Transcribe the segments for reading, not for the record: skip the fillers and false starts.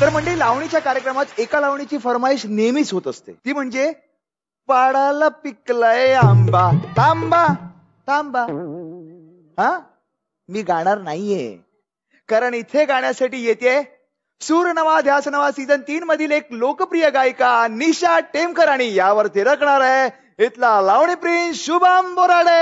तर मंडळी, लावणीच्या कार्यक्रमात एका लावणीची फरमाईश नेहमीच होत असते, ती म्हणजे पाडाला पिकलाय आंबा तांबा तांबा. हा, मी गाणार नाहीये, कारण इथे गाण्यासाठी येते सूर नवा ध्यास नवा सीझन 3 मधील एक लोकप्रिय गायिका निशा टेमकर, आणि यावर थिरकणार आहे इथला लावणी प्रिन्स शुभम बोराडे.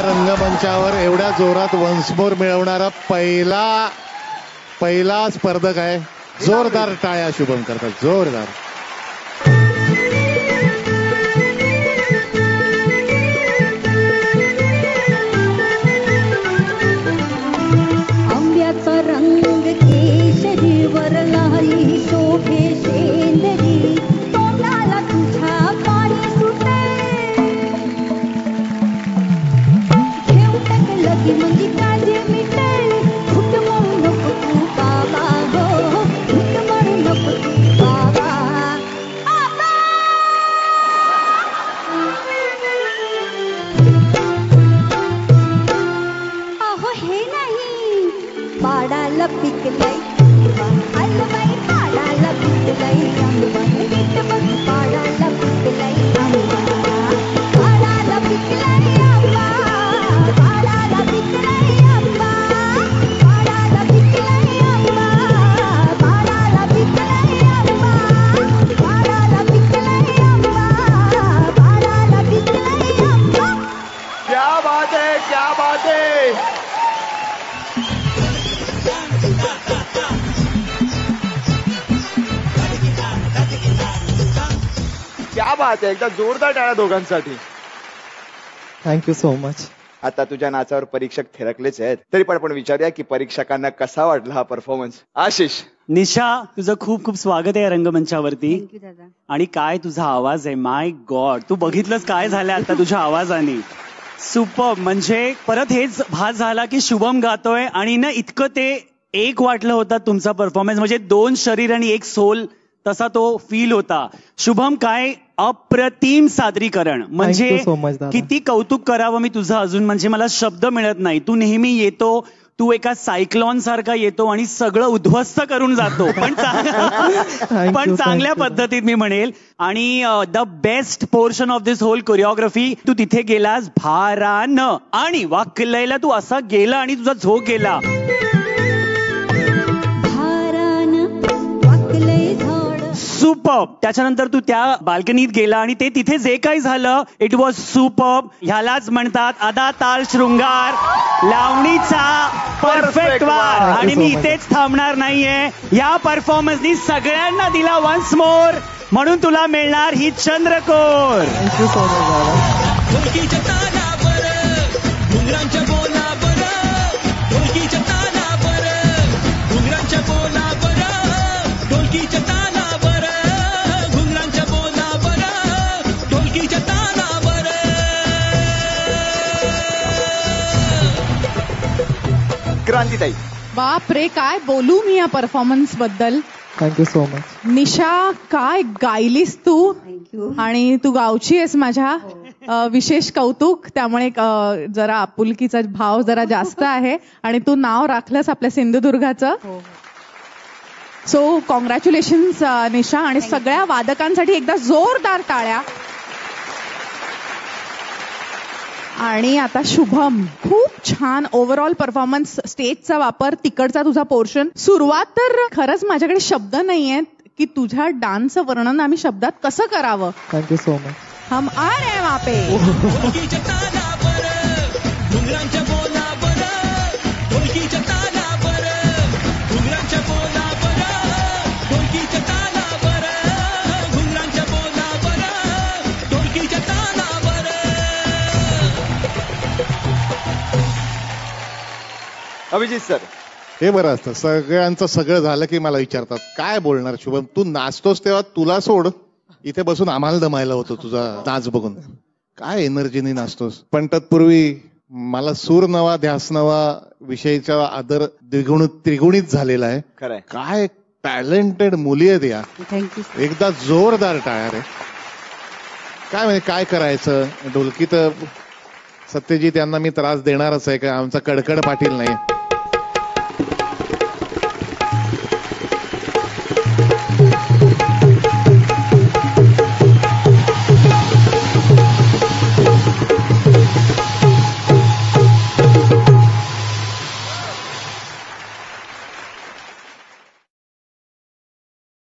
रंगमंचावर एवढ्या जोरात वन्स मोर मिळवणारा पहिला स्पर्धक आहे. जोरदार टाळ्या शुभम करतात, जोरदार. आंब्याचा रंग केशरीवर लाली शोभे शेंदरी, तोंडाला तुझ्या पाणी सुटे, लगी म्हणजे काजे मिटे, फुट म्हणू नको तू बाबा हो, फुट म्हणू नको तू बाबा. अहो हे नाही, पाडाला पिकलंय आंबाई, पाडाला पिकलंय आंबा, नीट बघ पाडाला पिकलंय आंबा, पाडाला पिकलंय आंबा, पाडाला पिकलंय आंबा. क्या बात है. क्या बात आहे. एकदा जोरदार टाळ्या दोघांसाठी. Thank you so much. आता तुझ्या नाचावर परीक्षक थिरकलेच आहेत, तरी पण आपण विचारूया की परीक्षकांना कसा वाटला हा परफॉर्मन्स. आशिष. निशा, तुझं खूप खूप स्वागत आहे या रंगमंचावरती. थँक्यू दादा. आणि काय तुझा आवाज आहे, माय गॉड. तू बघितलंस काय झालं आता तुझ्या आवाजाने. सुपर. म्हणजे परत हेच भास झाला की शुभम गातोय आणि ना इतकं ते एक वाटलं होतं तुमचा परफॉर्मन्स. म्हणजे 2 शरीर आणि 1 सोल तसा तो फील होता. शुभम, काय अप्रतिम सादरीकरण. म्हणजे Thank you so much, दादा. किती कौतुक करावं मी तुझं अजून. म्हणजे मला शब्द मिळत नाही. तू नेहमी येतो, तू एका सायक्लॉन सारखा येतो आणि सगळं उद्ध्वस्त करून जातो. पण चांगल्या पद्धतीत मी म्हणेल. आणि the best portion of this whole choreography, तू तिथे गेलास भारानं आणि वाकलयला तू असा गेला आणि तुझा झोक गेला. सुपर्ब. त्याच्यानंतर तू त्या बाल्कनीत गेला आणि ते तिथे जे काही झालं, इट वॉज सुपर्ब. ह्यालाच म्हणतात अदा ताल शृंगार, लावणीचा परफेक्ट वार. आणि मी इथेच थांबणार नाहीये. या परफॉर्मन्सनी सगळ्यांना दिला वन्स मोर, म्हणून तुला मिळणार ही चंद्रकोर. थँक्यू सो मच दादा. क्रांतीताई. बाप रे, काय बोलू मी या परफॉर्मन्स बद्दल. Thank you so much. निशा, काय गायलीस तू. थँक्यू. आणि तू गावची आहेस माझ्या. विशेष कौतुक. त्यामुळे जरा आपुलकीचा भाव जरा जास्त आहे. आणि तू नाव राखलंस आपल्या सिंधुदुर्गाचं. सो कॉंग्रॅच्युलेशन्स निशा. आणि सगळ्या वादकांसाठी एकदा जोरदार टाळ्या. आणि आता शुभम, खूप छान ओव्हरऑल परफॉर्मन्स. स्टेजचा वापर, तिकडचा तुझा पोर्शन. सुरुवात तर खरंच माझ्याकडे शब्द नाहीयेत की तुझ्या डान्सचं वर्णन आम्ही शब्दात कसं करावं. Thank you so much. हम आ रहे हैं वहां पे. अभिजित सर. हे बरं असतं, सगळ्यांचं सगळं झालं की मला विचारतात काय बोलणार शुभम. तू नाचतोस तेव्हा तुला सोड, इथे बसून आम्हाला दमायला होतं तुझा नाच बघून. काय एनर्जीने नाचतोस. पण तत्पूर्वी मला सूर नवा ध्यास नवा विषयीचा आदर त्रिगुणित झालेला आहे. खरंय. काय टॅलेंटेड मुली आहेत या. थँक्यू. एकदा जोरदार टाळ्या रे. काय म्हणजे काय करायचं. ढोलकी तर सत्यजित यांना मी त्रास देणारच आहे, का आमचा कडकड पाटील नाही.